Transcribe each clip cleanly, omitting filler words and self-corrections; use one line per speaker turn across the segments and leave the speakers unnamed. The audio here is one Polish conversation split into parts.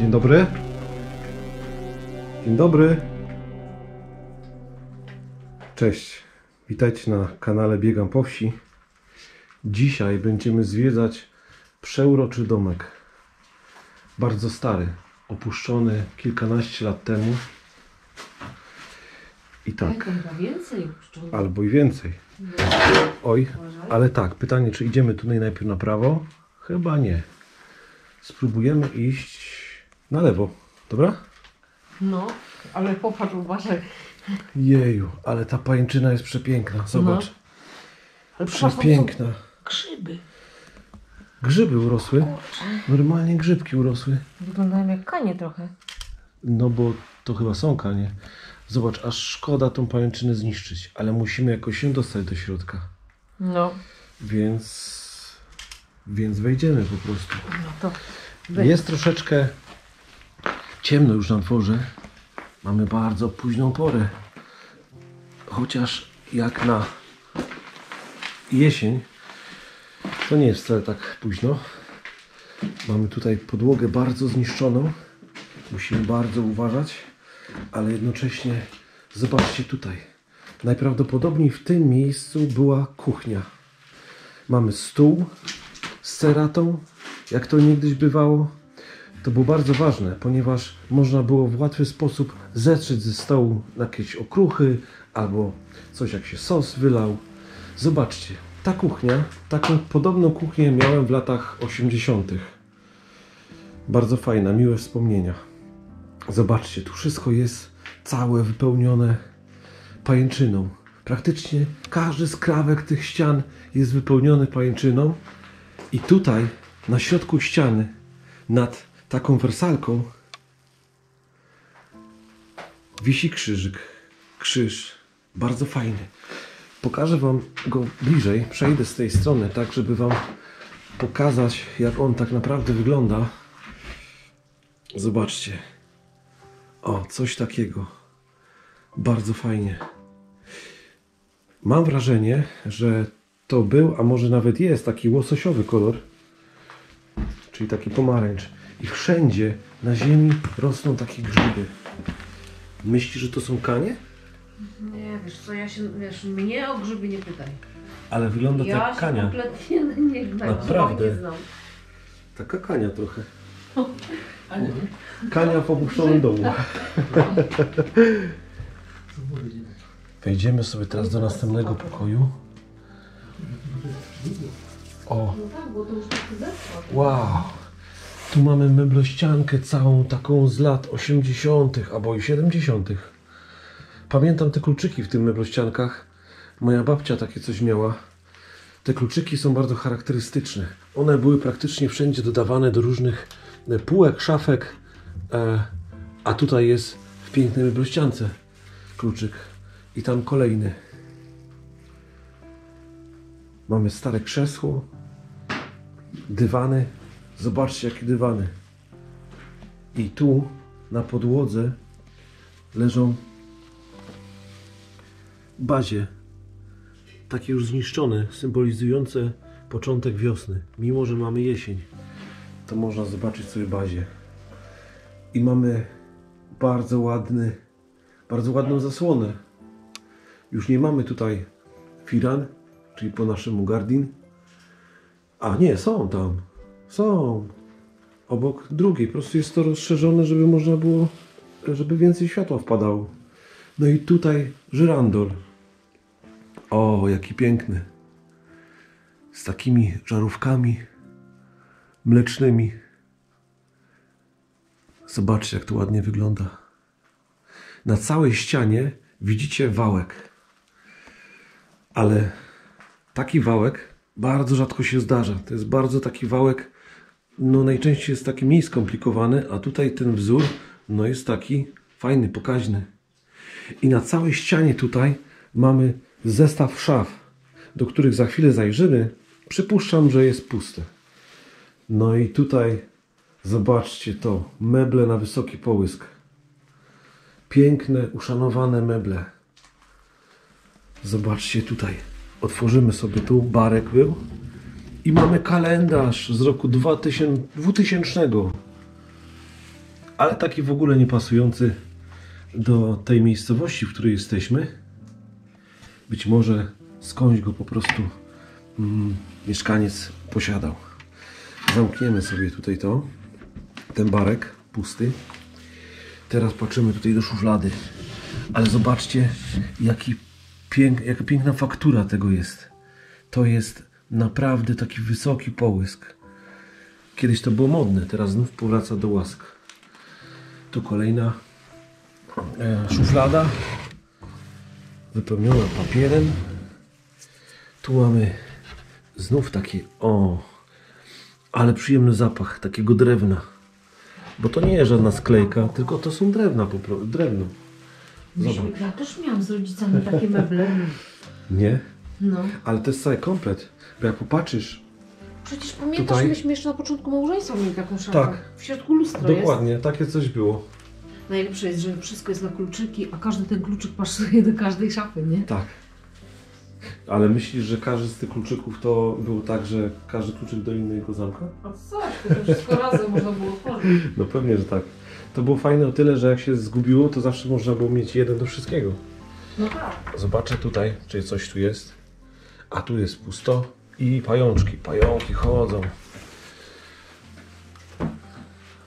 Dzień dobry. Dzień dobry. Cześć. Witajcie na kanale Biegam po wsi. Dzisiaj będziemy zwiedzać przeuroczy domek. Bardzo stary, opuszczony kilkanaście lat temu. I tak. Albo i więcej. Oj, ale tak, pytanie, czy idziemy tutaj najpierw na prawo? Chyba nie. Spróbujemy iść na lewo, dobra?
No, ale popatrz, uważaj.
Jeju, ale ta pajęczyna jest przepiękna, zobacz.
No.
Przepiękna.
Grzyby.
Grzyby urosły. Normalnie grzybki urosły.
Wyglądają jak kanie trochę.
No bo to chyba są kanie. Zobacz, aż szkoda tą pajęczynę zniszczyć, ale musimy jakoś się dostać do środka.
No.
Więc wejdziemy po prostu.
No to
Jest troszeczkę ciemno już na dworze. Mamy bardzo późną porę. Chociaż jak na jesień, to nie jest wcale tak późno. Mamy tutaj podłogę bardzo zniszczoną. Musimy bardzo uważać, ale jednocześnie zobaczcie tutaj. Najprawdopodobniej w tym miejscu była kuchnia. Mamy stół z ceratą, jak to niegdyś bywało. To było bardzo ważne, ponieważ można było w łatwy sposób zetrzeć ze stołu jakieś okruchy albo coś, jak się sos wylał. Zobaczcie, ta kuchnia, taką podobną kuchnię miałem w latach 80. Bardzo fajna, miłe wspomnienia. Zobaczcie, tu wszystko jest całe wypełnione pajęczyną. Praktycznie każdy skrawek tych ścian jest wypełniony pajęczyną. I tutaj, na środku ściany, nad taką wersalką, wisi krzyżyk. Krzyż. Bardzo fajny. Pokażę Wam go bliżej. Przejdę z tej strony, tak żeby Wam pokazać, jak on tak naprawdę wygląda. Zobaczcie. O, coś takiego. Bardzo fajnie. Mam wrażenie, że to był, a może nawet jest taki łososiowy kolor, czyli taki pomarańcz. I wszędzie na ziemi rosną takie grzyby. Myślisz, że to są kanie?
nie, wiesz co, mnie o grzyby nie pytaj.
Ale wygląda
Ja
jak
się
kania.
kompletnie nie
Naprawdę.
znam.
Taka kania trochę.
Ale
Kania w opuszczonym domu. Wejdziemy sobie teraz do następnego pokoju. O,
no tak, bo to już tak zeszło.
wow. Tu mamy meblościankę całą taką z lat 80. albo i 70. Pamiętam te kluczyki w tych meblościankach. Moja babcia takie coś miała. Te kluczyki są bardzo charakterystyczne. One były praktycznie wszędzie dodawane do różnych półek, szafek. A tutaj jest w pięknej meblościance kluczyk. I tam kolejny. Mamy stare krzesło. Dywany. Zobaczcie, jakie dywany. I tu na podłodze leżą bazie. Takie już zniszczone, symbolizujące początek wiosny. Mimo że mamy jesień, to można zobaczyć sobie bazie. I mamy bardzo ładną zasłonę. Już nie mamy tutaj firan, czyli po naszemu gardin. A nie, są tam. Są. Obok drugiej. Po prostu jest to rozszerzone, żeby można było, żeby więcej światła wpadało. No i tutaj żyrandol. O, jaki piękny. Z takimi żarówkami mlecznymi. Zobaczcie, jak to ładnie wygląda. Na całej ścianie widzicie wałek. Ale taki wałek bardzo rzadko się zdarza. To jest bardzo taki wałek, no najczęściej jest taki mniej skomplikowany, a tutaj ten wzór, no jest taki fajny, pokaźny. I na całej ścianie tutaj mamy zestaw szaf, do których za chwilę zajrzymy. Przypuszczam, że jest puste. No i tutaj zobaczcie to, meble na wysoki połysk. Piękne, uszanowane meble. Zobaczcie tutaj. Otworzymy sobie tu, barek był. I mamy kalendarz z roku 2000. ale taki w ogóle nie pasujący do tej miejscowości, w której jesteśmy. Być może skądś go po prostu mieszkaniec posiadał. Zamkniemy sobie tutaj ten barek pusty. Teraz patrzymy tutaj do szuflady. Ale zobaczcie, jaka piękna faktura tego jest. To jest naprawdę taki wysoki połysk. Kiedyś to było modne, teraz znów powraca do łask. Tu kolejna szuflada wypełniona papierem. Tu mamy znów taki, ale przyjemny zapach takiego drewna. Bo to nie jest żadna sklejka, tylko to są drewno.
Ja też miałam z rodzicami takie meble.
Nie?
No.
Ale to jest cały komplet. Bo jak popatrzysz,
Przecież pamiętasz,
tutaj-
myśmy jeszcze na początku małżeństwa mieli taką szafę.
Tak.
W środku lustro jest.
dokładnie, takie coś było.
Najlepsze jest, że wszystko jest na kluczyki, a każdy ten kluczyk pasuje do każdej szafy, nie?
Tak. Ale myślisz, że każdy z tych kluczyków to był tak, że każdy kluczyk do innego zamka?
A coś, to wszystko razem można było otworzyć.
No pewnie, że tak. To było fajne o tyle, że jak się zgubiło, to zawsze można było mieć jeden do wszystkiego.
No tak.
Zobaczę tutaj, czy coś tu jest. A tu jest pusto. I pajączki. Pająki chodzą.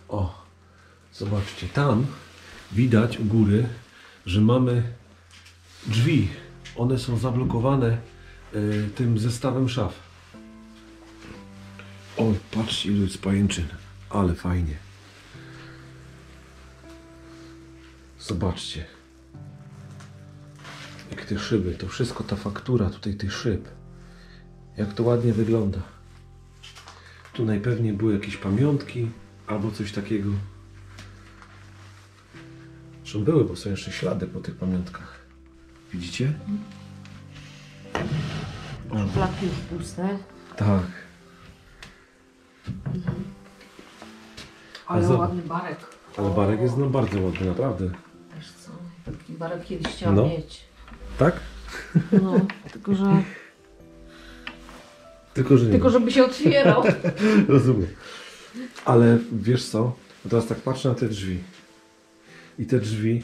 O, zobaczcie, tam widać u góry, że mamy drzwi. One są zablokowane tym zestawem szaf. Oj, patrzcie, ile jest pajęczyn. Ale fajnie. Zobaczcie. Jak te szyby, to wszystko ta faktura tutaj tych szyb. Jak to ładnie wygląda. Tu najpewniej były jakieś pamiątki albo coś takiego. Zresztą były, bo są jeszcze ślady po tych pamiątkach. Widzicie?
Szufladki już puste.
Tak.
Ale
zobacz.
ładny barek.
Ale barek jest no bardzo ładny, naprawdę.
Wiesz co, taki barek kiedyś chciałam
No.
mieć.
Tak?
No, tylko że...
Tylko, że nie.
Tylko żeby się otwierał.
Rozumiem. Ale wiesz co? Bo teraz tak patrzę na te drzwi. I te drzwi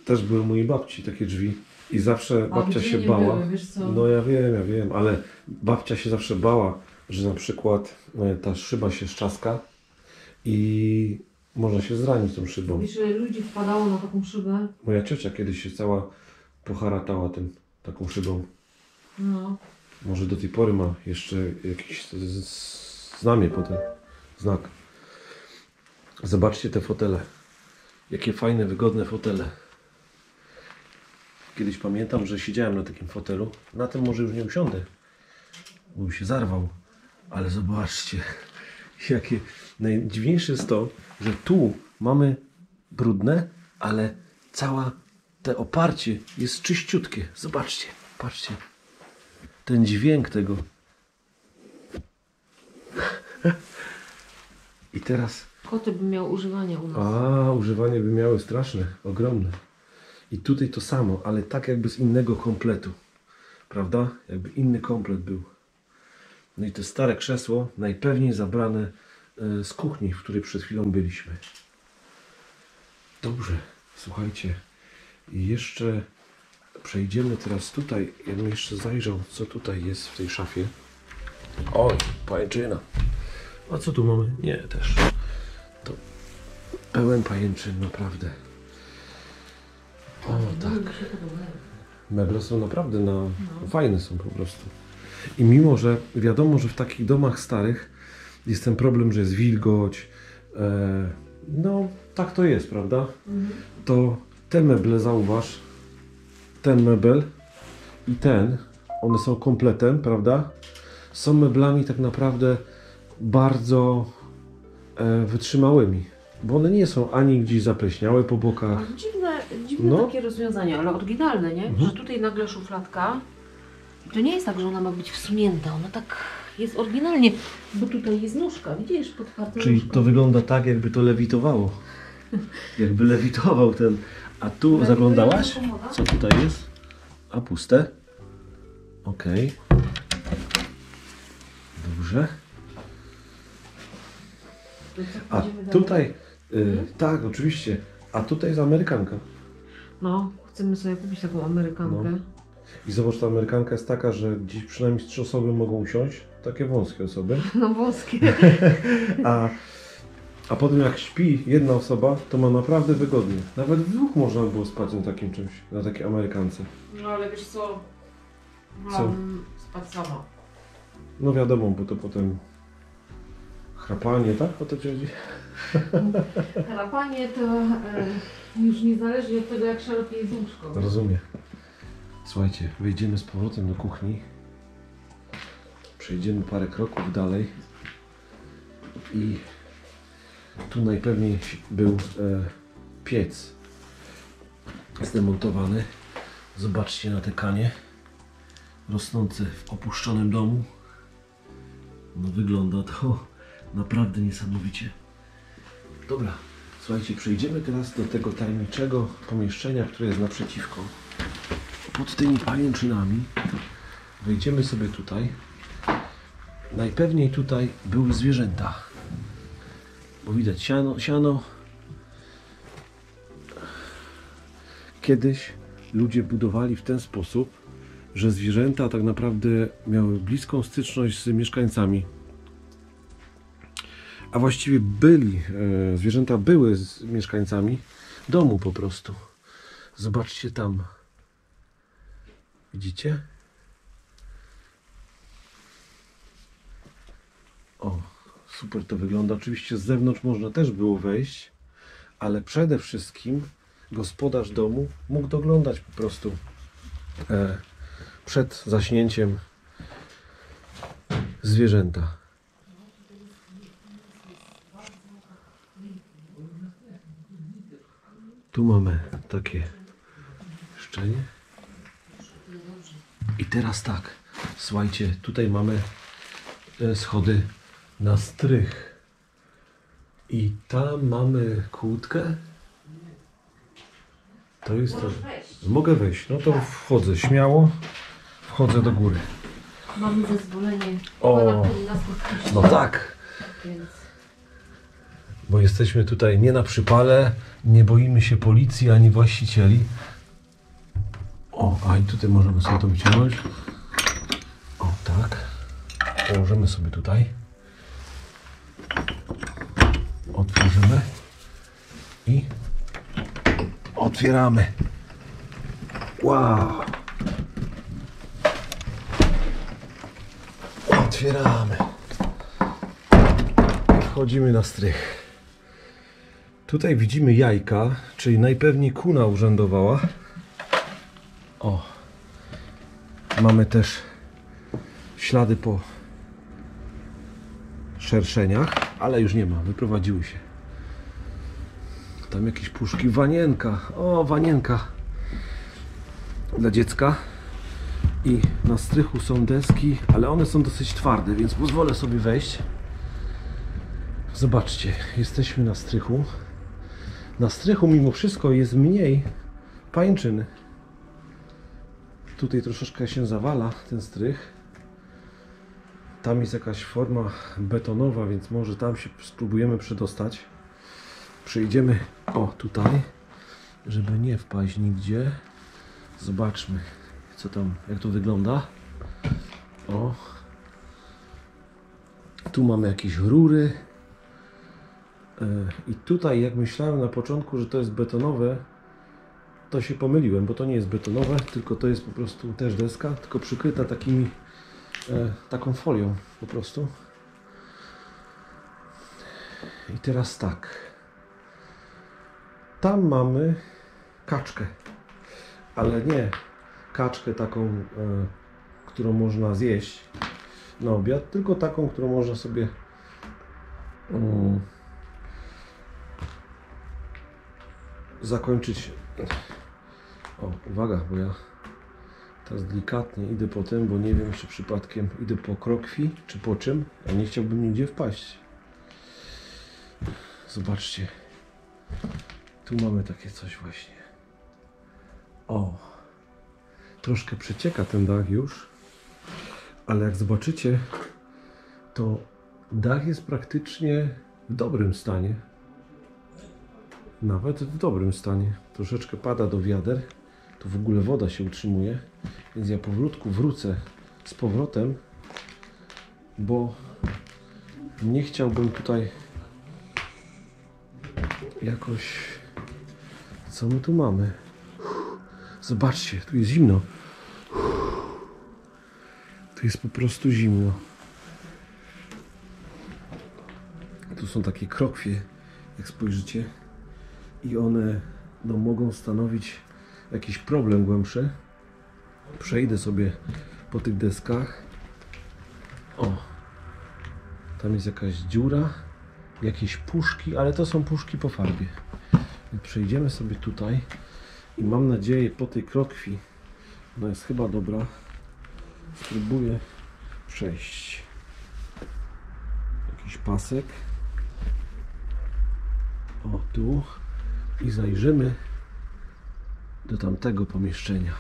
też były u mojej babci, takie drzwi. I zawsze babcia
gdzie
się
nie
bała.
były, wiesz co?
No ja wiem, ale babcia się zawsze bała, że na przykład ta szyba się szczaska i można się zranić tą szybą.
Wiesz, ile ludzi wpadało na taką szybę?
Moja ciocia kiedyś się cała poharatała taką szybą.
No.
Może do tej pory ma jeszcze jakiś znamie potem, znak. Zobaczcie te fotele. Jakie fajne, wygodne fotele. Kiedyś pamiętam, że siedziałem na takim fotelu. Na tym może już nie usiądę, bo bym się zarwał. Ale zobaczcie, jakie... Najdziwniejsze jest to, że tu mamy brudne, ale cała te oparcie jest czyściutkie. Zobaczcie, patrzcie. Ten dźwięk tego. I teraz...
Koty by miały używanie u nas.
używanie by miały straszne, ogromne. I tutaj to samo, ale tak jakby z innego kompletu. Prawda? Jakby inny komplet był. No i to stare krzesło najpewniej zabrane z kuchni, w której przed chwilą byliśmy. Dobrze, słuchajcie. I jeszcze przejdziemy teraz tutaj. Ja bym jeszcze zajrzał, co tutaj jest w tej szafie. Oj, pajęczyna. A co tu mamy? Nie, też. To pełen pajęczyn, naprawdę. O, tak. Meble są naprawdę fajne są po prostu. I mimo, że wiadomo, że w takich domach starych jest ten problem, że jest wilgoć, no tak to jest, prawda? To te meble, zauważ, ten mebel i ten, one są kompletem, prawda? Są meblami tak naprawdę bardzo wytrzymałymi, bo one nie są ani gdzieś zapleśniałe po bokach.
Ale dziwne
No.
takie rozwiązanie, ale oryginalne, nie? Że tutaj nagle szufladka. To nie jest tak, że ona ma być wsunięta, ona tak jest oryginalnie, bo tutaj jest nóżka, widzisz, podparta
Czyli
nóżka.
to wygląda tak, jakby to lewitowało. Jakby lewitował ten. A tu zaglądałaś? Co tutaj jest? A puste? Okej. Dobrze.
To co,
A
idziemy dalej?
tutaj Tak, oczywiście. A tutaj jest Amerykanka.
No, chcemy sobie kupić taką Amerykankę.
No. I zobacz, ta Amerykanka jest taka, że gdzieś przynajmniej 3 osoby mogą usiąść. Takie wąskie osoby.
No wąskie.
A potem jak śpi jedna osoba, to ma naprawdę wygodnie. Nawet w dwóch można by było spać na takim czymś, na takiej Amerykance.
No ale wiesz co?
Co?
Spać sama.
No wiadomo, bo to potem chrapanie, tak? O to ci chodzi?
Chrapanie to już niezależnie od tego, jak szerokie jest łóżko.
Rozumiem. Słuchajcie, wyjdziemy z powrotem do kuchni. Przejdziemy parę kroków dalej. I tu najpewniej był piec zdemontowany. Zobaczcie na te kanie rosnące w opuszczonym domu. No wygląda to naprawdę niesamowicie. Dobra, słuchajcie, przejdziemy teraz do tego tajemniczego pomieszczenia, które jest naprzeciwko. Pod tymi pajęczynami wejdziemy sobie tutaj. Najpewniej tutaj były zwierzęta. Bo widać siano. Kiedyś ludzie budowali w ten sposób, że zwierzęta tak naprawdę miały bliską styczność z mieszkańcami. A właściwie zwierzęta były z mieszkańcami domu po prostu. Zobaczcie tam. Widzicie? O, super to wygląda. Oczywiście z zewnątrz można też było wejść, ale przede wszystkim gospodarz domu mógł doglądać po prostu przed zaśnięciem zwierzęta. Tu mamy takie szczenie. I teraz tak, słuchajcie, tutaj mamy schody na strych. I tam mamy kłódkę. To jest to. Mogę wejść, no to wchodzę śmiało. Wchodzę do góry.
Mamy zezwolenie.
O, no tak.
Więc...
Bo jesteśmy tutaj nie na przypale, nie boimy się policji ani właścicieli. O, a i tutaj możemy sobie to wyciągnąć. O, tak. Położymy sobie tutaj. Otworzymy. I otwieramy. Wow. Otwieramy. Wchodzimy na strych. Tutaj widzimy jajka, czyli najpewniej kuna urzędowała. O. Mamy też ślady po szerszeniach, ale już nie ma, wyprowadziły się. Tam jakieś puszki, wanienka. O, wanienka dla dziecka. I na strychu są deski, ale one są dosyć twarde, więc pozwolę sobie wejść. Zobaczcie, jesteśmy na strychu. Na strychu mimo wszystko jest mniej pajęczyny. Tutaj troszeczkę się zawala ten strych. Tam jest jakaś forma betonowa, więc może tam się spróbujemy przedostać. Przejdziemy tutaj, żeby nie wpaść nigdzie. Zobaczmy, co tam, jak to wygląda. O. Tu mamy jakieś rury. I tutaj, jak myślałem na początku, że to jest betonowe, to się pomyliłem, bo to nie jest betonowe, tylko to jest po prostu też deska, tylko przykryta taką folią po prostu. I teraz tak. Tam mamy kaczkę, ale nie kaczkę taką, którą można zjeść na obiad, tylko taką, którą można sobie zakończyć. O, uwaga, bo ja teraz delikatnie idę po tym, bo nie wiem, czy przypadkiem idę po krokwi, czy po czym, a nie chciałbym nigdzie wpaść. Zobaczcie. Tu mamy takie coś właśnie. O. Troszkę przecieka ten dach już, ale jak zobaczycie, to dach jest praktycznie w dobrym stanie. Nawet w dobrym stanie. Troszeczkę pada do wiader. Tu w ogóle woda się utrzymuje. Więc ja powolutku wrócę z powrotem, bo nie chciałbym tutaj jakoś... Co my tu mamy? Zobaczcie, tu jest zimno. Tu jest po prostu zimno. Tu są takie krokwie, jak spojrzycie. I one no, mogą stanowić jakiś problem głębszy. Przejdę sobie po tych deskach. O! Tam jest jakaś dziura. Jakieś puszki, ale to są puszki po farbie. Przejdziemy sobie tutaj. I mam nadzieję po tej krokwi, ona jest chyba dobra, spróbuję przejść. Jakiś pasek. O, tu. I zajrzymy do tamtego pomieszczenia.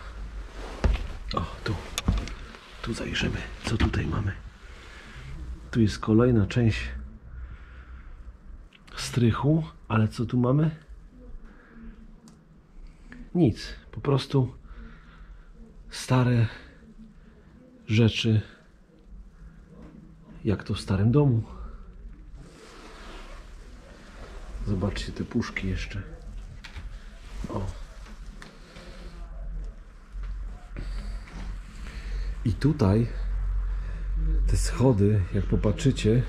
O, tu. Tu zajrzymy. Co tutaj mamy? Tu jest kolejna część strychu, ale co tu mamy? Nic. Po prostu stare rzeczy, jak to w starym domu. Zobaczcie te puszki jeszcze. O. I tutaj te schody, jak popatrzycie,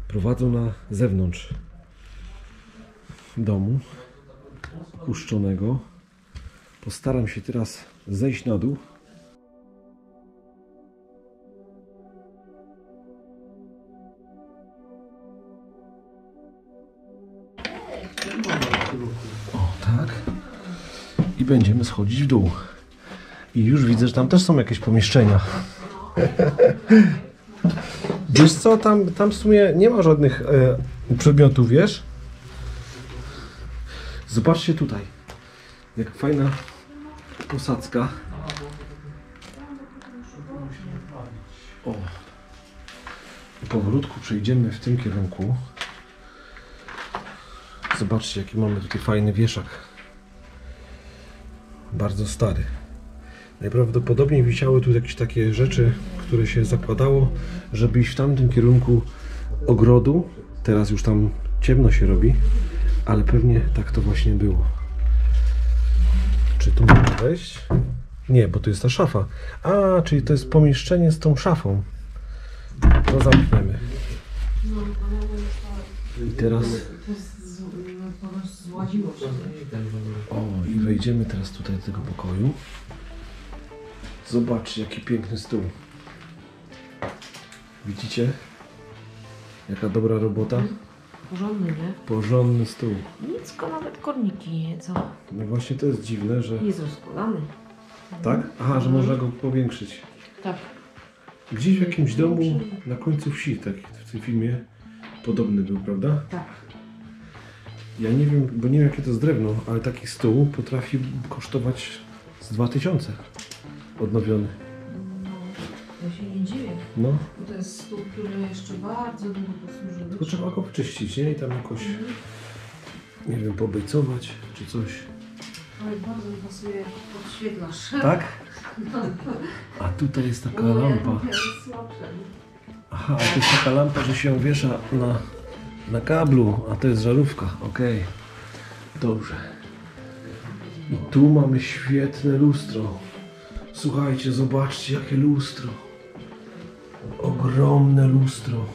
prowadzą na zewnątrz domu opuszczonego. Postaram się teraz zejść na dół. O, tak. I będziemy schodzić w dół. I już widzę, że tam też są jakieś pomieszczenia. Wiesz co, tam w sumie nie ma żadnych przedmiotów, wiesz? Zobaczcie tutaj. Jak fajna posadzka. O. I powolutku przejdziemy w tym kierunku. Zobaczcie, jaki mamy tutaj fajny wieszak. Bardzo stary. Najprawdopodobniej wisiały tu jakieś takie rzeczy, które się zakładało, żeby iść w tamtym kierunku ogrodu. Teraz już tam ciemno się robi, ale pewnie tak to właśnie było. Czy tu można wejść? Nie, bo to jest ta szafa. A, czyli to jest pomieszczenie z tą szafą. To zamkniemy. I teraz... O, i wejdziemy teraz tutaj do tego pokoju. Zobaczcie, jaki piękny stół. Widzicie? Jaka dobra robota?
Porządny, nie?
Porządny stół.
Nicko, nawet korniki jedzą.
No właśnie to jest dziwne, że...
Jest rozkładany.
Tak? Aha, że można go powiększyć.
Tak.
Gdzieś w jakimś domu na końcu wsi, tak w tym filmie, podobny był, prawda?
Tak.
Ja nie wiem, bo nie wiem jakie to jest drewno, ale taki stół potrafi kosztować z 2000 odnowiony.
No, ja się nie dziwię.
No,
Bo to jest stół, który jeszcze bardzo długo posłużył.
tylko trzeba go wyczyścić, nie? I tam jakoś, nie wiem, pobejcować czy coś.
Ale bardzo mi pasuje jako podświetlasz.
Tak? A tutaj jest taka lampa. Aha, a to jest taka lampa, że się wiesza na kablu, a to jest żarówka. Okej. Dobrze. I tu mamy świetne lustro. Słuchajcie, zobaczcie jakie lustro. Ogromne lustro.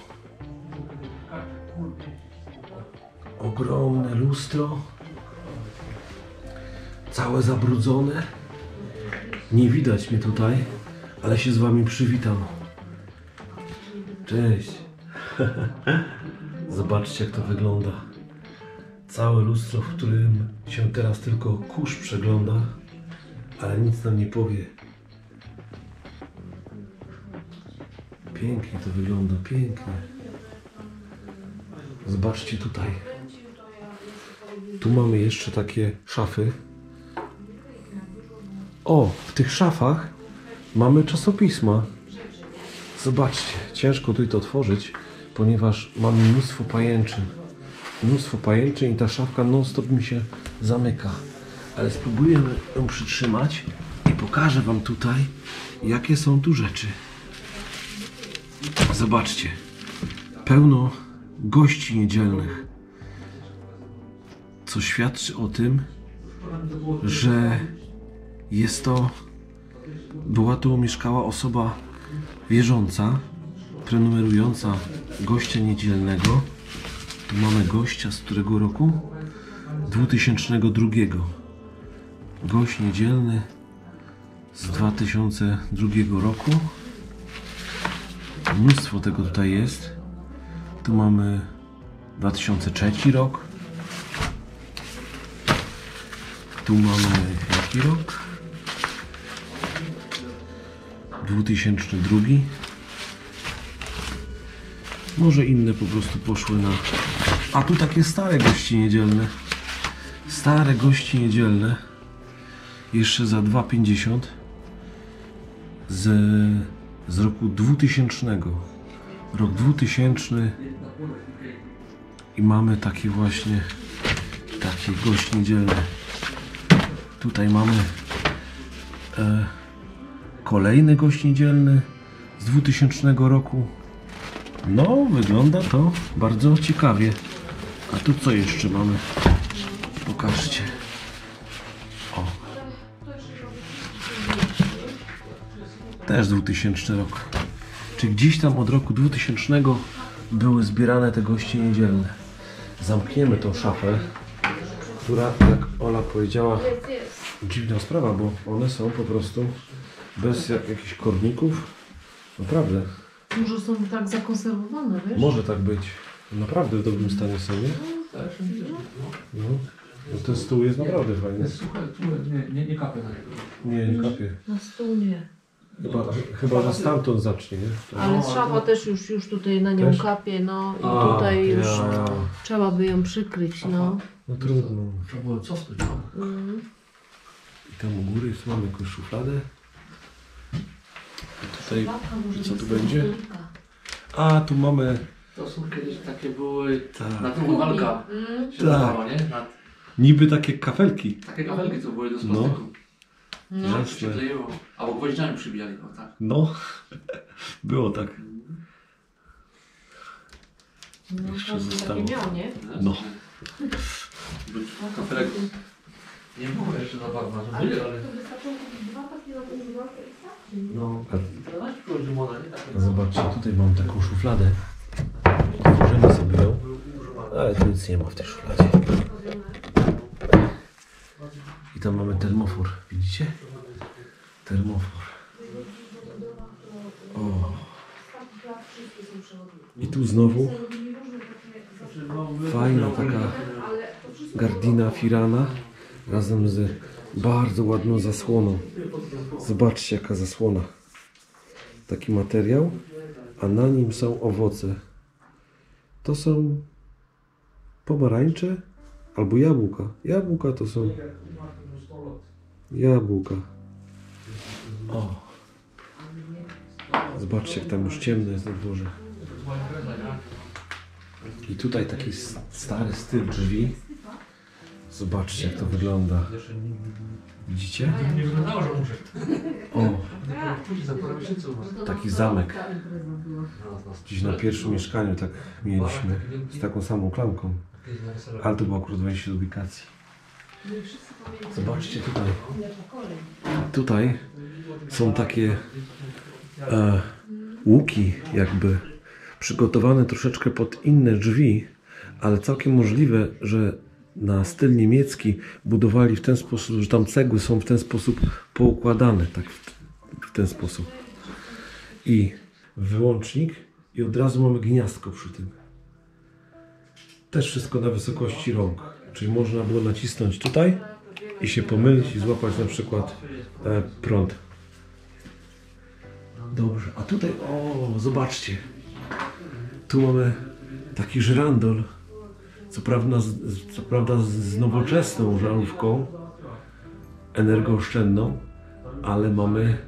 Ogromne lustro. Całe zabrudzone. Nie widać mnie tutaj, ale się z wami przywitam. Cześć. Zobaczcie jak to wygląda. Całe lustro, w którym się teraz tylko kurz przegląda, ale nic nam nie powie. Pięknie to wygląda, pięknie. Zobaczcie tutaj. Tu mamy jeszcze takie szafy. O, w tych szafach mamy czasopisma. Zobaczcie, ciężko tutaj to otworzyć, ponieważ mamy mnóstwo pajęczyn. mnóstwo pajęczyn i ta szafka non stop mi się zamyka. Ale spróbuję ją przytrzymać i pokażę wam tutaj, jakie są tu rzeczy. Zobaczcie. Pełno gości niedzielnych. Co świadczy o tym, że była tu mieszkała osoba wierząca, prenumerująca gościa niedzielnego. Tu mamy gościa z którego roku? 2002. Gość niedzielny z 2002 roku. Mnóstwo tego tutaj jest. Tu mamy 2003 rok. Tu mamy jaki rok? 2002. Może inne po prostu poszły na... A tu takie stare gości niedzielne. Stare gości niedzielne. Jeszcze za 2,50. Z roku 2000. Rok 2000. I mamy takie właśnie gość niedzielny. Tutaj mamy kolejny gość niedzielny z 2000 roku. No, wygląda to bardzo ciekawie. A tu co jeszcze mamy? Pokażcie. O. Też 2000 rok. Czy gdzieś tam od roku 2000 były zbierane te goście niedzielne. Zamkniemy tą szafę, która, jak Ola powiedziała, dziwna sprawa, bo one są po prostu bez jakichś korników. Naprawdę.
Może są tak zakonserwowane, wiesz?
Może tak być. Naprawdę w dobrym stanie są, nie? No. No ten stół jest naprawdę fajny.
Słuchaj, nie kapie na niego.
Nie kapie.
Na stół nie.
Chyba że stamtąd zacznie, nie?
Ale szafa też już tutaj na nią
Też?
kapie, no i tutaj już trzeba by ją przykryć, no.
No trudno.
Trzeba było cofnąć.
I tam u góry mamy jakąś szufladę. Tutaj, co tu będzie? A, tu mamy...
To są kiedyś takie były...
Tak.
Na tą walka się
Tak.
dawała, nie?
Niby takie kafelki.
Takie kafelki, co były do
No.
plastiku.
No.
Tak się kleiło. Albo gwoździami przybijali, no tak.
No, było tak.
No,
Jeszcze
każdy
zostało.
taki miał, nie?
No.
Kafelek nie było jeszcze za bardzo, że byli, ale... No.
Zobaczcie, tutaj mam taką szufladę. Otworzymy sobie ją. Ale tu nic nie ma w tej szufladzie. I tam mamy termofor. Widzicie? Termofor. O. I tu znowu fajna taka gardina firana razem z bardzo ładną zasłoną. Zobaczcie, jaka zasłona. Taki materiał, a na nim są owoce. To są pomarańcze albo jabłka. Jabłka to są jabłka. O. Zobaczcie, jak tam już ciemno jest na dworze. I tutaj taki stary styl drzwi. Zobaczcie, jak to wygląda. Widzicie?
Nie wyglądało, że muszę.
O, taki zamek. Dziś na pierwszym mieszkaniu tak mieliśmy. Z taką samą klamką. Ale to było akurat wejście do ubikacji. Zobaczcie tutaj. Tutaj są takie łuki jakby przygotowane troszeczkę pod inne drzwi, ale całkiem możliwe, że na styl niemiecki budowali w ten sposób, że tam cegły są w ten sposób poukładane, tak w ten sposób. I wyłącznik i od razu mamy gniazdko przy tym. Też wszystko na wysokości rąk, czyli można było nacisnąć tutaj i się pomylić i złapać na przykład prąd. Dobrze, a tutaj, o, zobaczcie, tu mamy taki żyrandol, co prawda z nowoczesną żarówką energooszczędną, ale mamy,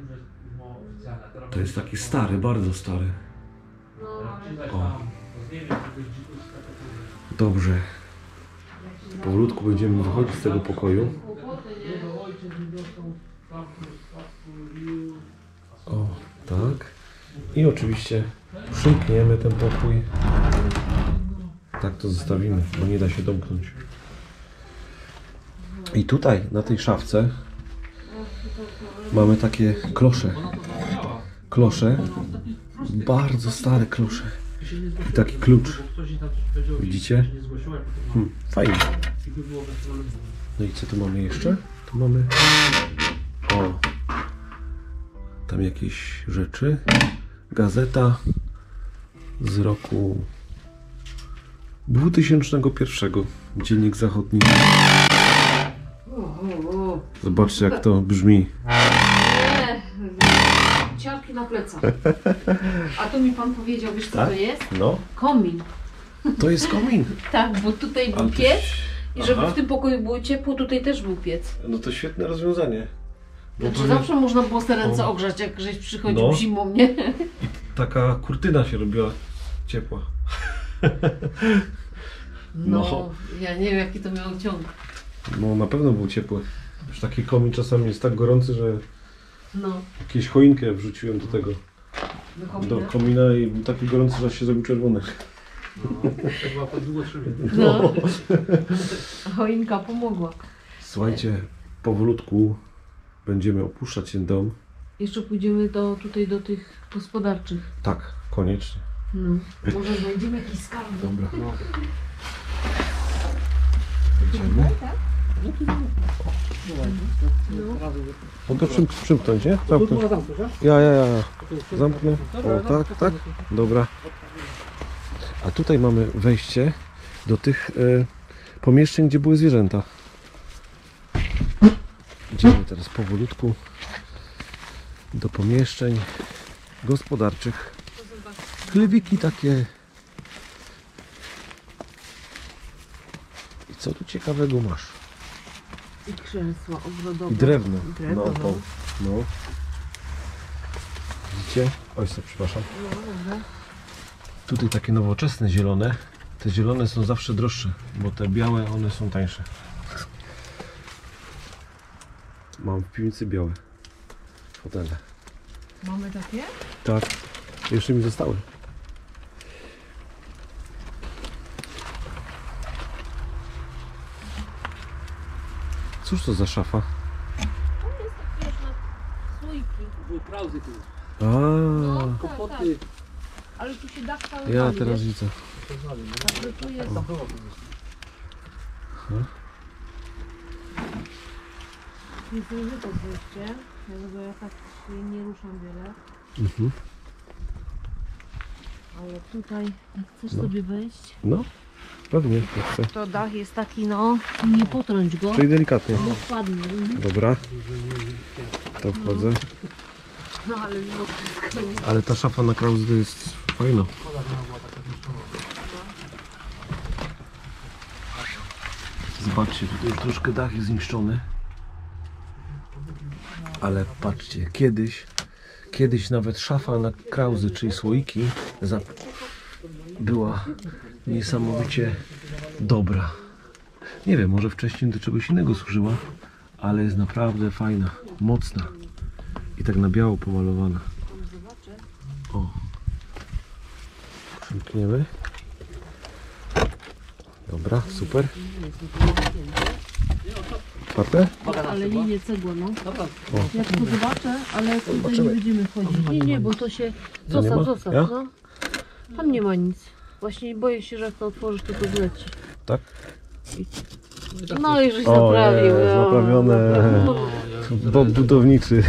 to jest taki stary, bardzo stary. O. Dobrze, Powolutku będziemy wychodzić z tego pokoju. O, tak. I oczywiście przymkniemy ten pokój. Tak to zostawimy, bo nie da się domknąć. I tutaj, na tej szafce, mamy takie klosze. Klosze. Bardzo stare klosze. I taki klucz. Widzicie? Fajnie. No i co tu mamy jeszcze? Tu mamy... O! Tam jakieś rzeczy. Gazeta z roku 2001. Dziennik Zachodni. Zobaczcie, jak to brzmi.
Nie, ciarki na plecach. A tu mi pan powiedział, wiesz co
Tak?
to jest?
No,
Komin.
to jest komin.
Tak, bo tutaj był
Ale to
piec
ś-
i żeby
Aha.
w tym pokoju było ciepło, tutaj też był piec.
No to świetne rozwiązanie. Bo
Znaczy
pewnie
zawsze można było te ręce
O.
ogrzać, jak żeś przychodził
No.
zimą, nie?
taka kurtyna się robiła ciepła.
No, ja nie wiem jaki to miał ciąg.
No na pewno był ciepły. Już taki komin czasami jest tak gorący, że
No,
jakieś choinkę wrzuciłem do tego,
do
do
komina.
komina i był taki gorący, że aż się zrobił czerwony.
No, chyba to długo trzymie.
No. Choinka pomogła.
Słuchajcie, powolutku będziemy opuszczać ten dom.
Jeszcze pójdziemy tutaj do tych gospodarczych.
Tak, koniecznie.
No. Może znajdziemy jakiś skarb.
Dobra.
No.
Idziemy.
No.
No to przymknąć, nie? Zamknąć. Ja. Zamknę. O, tak, tak. Dobra. A tutaj mamy wejście do tych pomieszczeń, gdzie były zwierzęta. Idziemy teraz powolutku do pomieszczeń gospodarczych. Chlewiki takie. I co tu ciekawego masz?
I krzesła ogrodowe.
I drewno.
Drewno,
No, no. Widzicie? Oj, co, przepraszam.
No, dobra.
Tutaj takie nowoczesne zielone. Te zielone są zawsze droższe, bo te białe one są tańsze. Mam w piwnicy białe fotele.
Mamy takie?
Tak, jeszcze mi zostały. Cóż to za szafa?
To jest takie już na słoiki.
Były klauzy tu.
A,
No, tak, tak.
Kopoty.
Ale tu się dach cały
ja
wali,
teraz
wiesz?
widzę.
Także tu jest...
Tam było to.
Jest ryzyko wejście, dlatego ja tak się nie ruszam wiele.
Mhm.
Ale tutaj, jak chcesz
No.
sobie wejść,
No, pewnie, jak chcę.
to dach jest taki, no, nie potrąć go,
Czyli delikatnie.
bo wpadnie.
Dobra. To wchodzę.
No ale mimo wszystko nie.
Ale ta szafa na Krause to jest fajna. Zobaczcie, tutaj już troszkę dach jest zniszczony. Ale patrzcie, kiedyś nawet szafa na Krause, czyli słoiki, była niesamowicie dobra. Nie wiem, może wcześniej do czegoś innego służyła, ale jest naprawdę fajna, mocna i tak na biało pomalowana. O. Przymkniemy. Dobra, super. Otwarte?
Ale linie cegła, no.
Dobra.
Jak to zobaczę, ale tutaj
Zobaczymy.
nie będziemy wchodzić. Nie, bo to się...
To nie ma?
Zostaw,
Ja?
no. Tam nie ma nic. Właśnie boję się, że jak to otworzysz, to zleci.
Tak?
No i żeś
O,
naprawił.
jest
no.
naprawione. Bob budowniczy.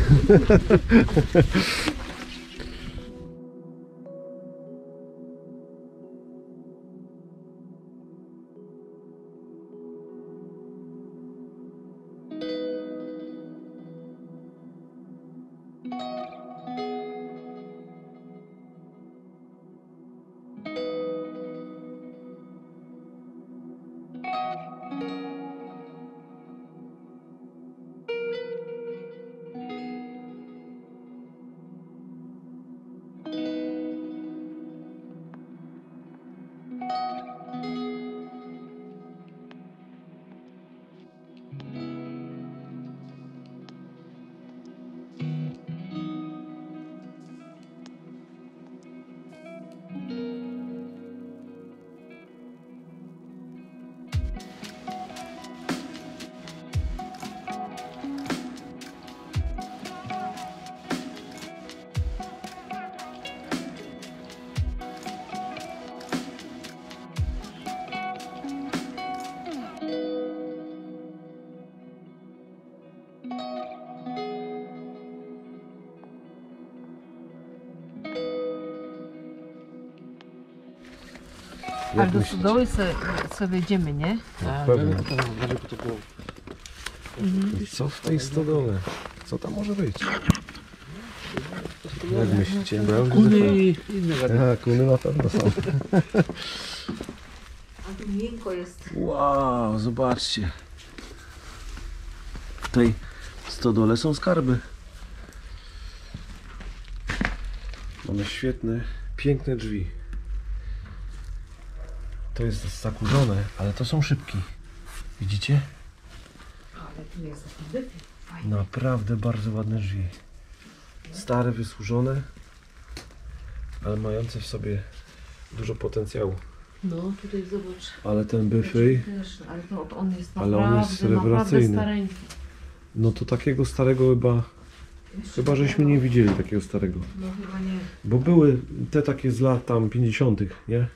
Ale do
myślicie?
stodoły sobie wejdziemy, nie?
Pewnie.
To było.
I co w tej stodole? Co tam może być? Jak myślicie? Bo ja widzę
Kuny
tam-
i inne gady.
A, kuny na pewno są.
A tu miękko jest.
Wow, zobaczcie. W tej stodole są skarby. Mamy świetne, piękne drzwi. To jest zakurzone, ale to są szybki. Widzicie?
Ale tu jest taki byty. Fajnie.
Naprawdę bardzo ładne drzwi. Stare, wysłużone, ale mające w sobie dużo potencjału.
No, tutaj zobacz.
Ale ten byfej,
Też, ale to on jest
Ale
naprawdę,
on jest rewelacyjny.
stareńki.
no to takiego starego chyba żeśmy nie widzieli takiego starego.
No chyba nie.
Bo były te takie z lat tam 50., nie?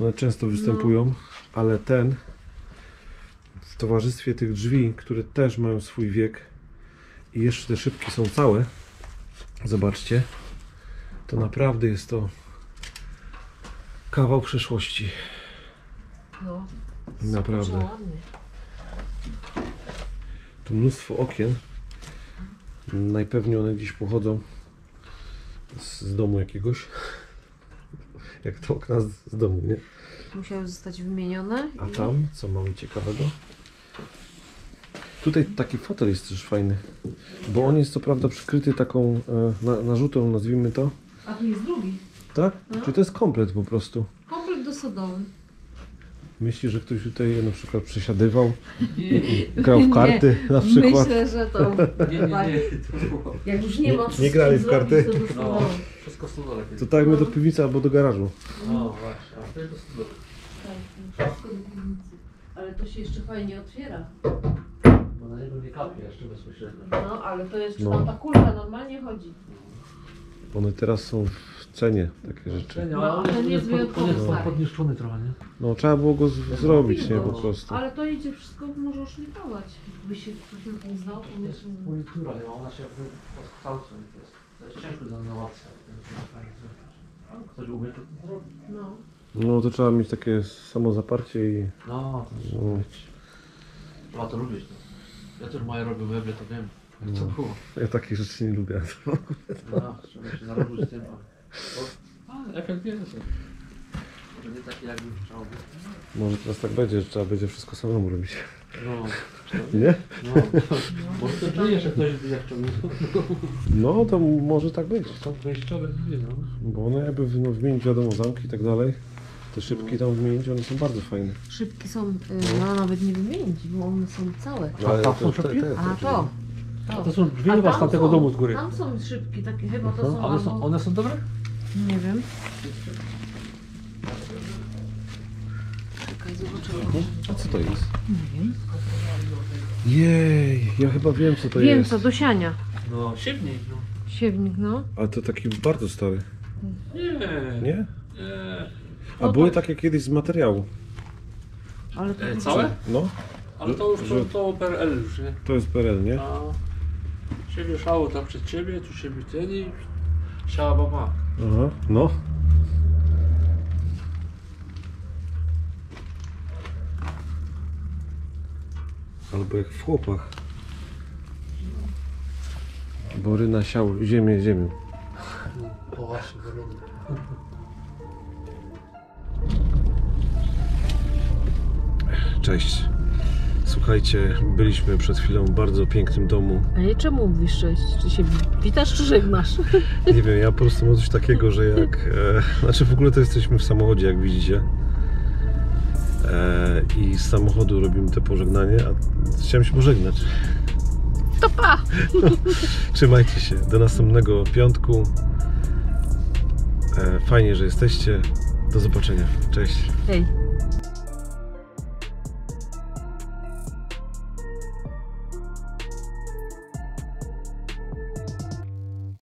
One często występują, ale ten w towarzystwie tych drzwi, które też mają swój wiek i jeszcze te szybki są całe, zobaczcie, to naprawdę jest to kawał przeszłości.
No,
Naprawdę.
kurczę, ładny.
Tu mnóstwo okien. Najpewniej one gdzieś pochodzą z domu jakiegoś. Jak to okna z domu, nie?
Musiały zostać wymienione.
A
i-
tam, co mamy ciekawego? Tutaj taki fotel jest też fajny, bo on jest co prawda przykryty taką narzutą, nazwijmy to.
A tu jest drugi.
Tak?
No.
Czy to jest komplet po prostu?
Komplet do sodoły.
Myślisz, że ktoś tutaj na przykład przesiadywał, grał w karty na przykład?
Myślę, że to...
Nie. To było.
Jak już nie ma
Nie grali w
zrobić,
karty?
to do
No,
stodoły.
wszystko stodole.
To tak jakby do piwnicy albo do garażu.
No właśnie, a to jest do stodole.
Tak, wszystko do piwnicy. Ale to się jeszcze fajnie otwiera.
Bo na niego nie kapie jeszcze bezpośrednio.
No, ale to jeszcze
No.
tam ta kulka normalnie chodzi.
One teraz są w cenie, takie rzeczy.
Ale on
ten jest wyjątkowo stary.
podniszczony trochę, nie?
No trzeba było go zrobić, nie?
No,
Po prostu.
ale to idzie wszystko, może oszlifować. Jakby się ktoś na tym znał, to
To jest
myślę...
politura, nie? Ona się jakby podkształca i to jest ciężko do innowacja. Ale ktoś umie to zrobić.
No.
No to trzeba mieć takie samozaparcie i...
No, to trzeba
No.
mieć. Trzeba to lubić. No. Ja też moje robię meble, to wiem. Jak to
No.
było.
Ja takich rzeczy nie lubię.
No, trzeba się narobić tym. A, efekt jest. Może nie taki jakby chciał być.
Może teraz tak będzie, że trzeba będzie wszystko samemu robić.
No,
Nie?
no. Może to drzwi jeszcze ktoś by jak chciał.
No to może tak być.
Są wejściowe drzwi, no.
Bo one jakby wymienić wiadomo zamki i tak dalej. Te szybki tam wymienić, one są bardzo fajne.
Szybki są, no nawet nie wymienić, bo one są całe.
Ale
tam
to-
są
te-
szybki?
te-
A to.
A to są drzwi
A
chyba z
tam
tamtego
są-
domu z góry.
Tam są szybki, takie chyba to są.
A
albo-
one są dobre?
Nie wiem. Czekaj, zobaczymy.
A co to jest?
Nie wiem.
Jej, ja chyba wiem co to
Wiem
jest.
co, do siania.
No, siewnik, no.
Siewnik, no.
Ale to taki bardzo stary,
Nie.
nie?
Nie.
A
No
były
to-
takie kiedyś z materiału.
Ale to
Całe?
No,
Ale to już
Że-
to PRL już, nie?
to jest PRL, nie?
A się wieszało tam przed ciebie, tu się ten i siała baba.
Aha, no. Albo jak w chłopach. Boryna siał ziemię.
O właśnie, wyrody.
Cześć. Słuchajcie, byliśmy przed chwilą w bardzo pięknym domu.
Ale czemu mówisz cześć? Czy się witasz, czy żegnasz?
Nie wiem, ja po prostu mam coś takiego, że jak... znaczy w ogóle to jesteśmy w samochodzie, jak widzicie. I z samochodu robimy te pożegnanie, a chciałem się pożegnać.
To pa!
Trzymajcie się, do następnego piątku. Fajnie, że jesteście. Do zobaczenia. Cześć.
Hej.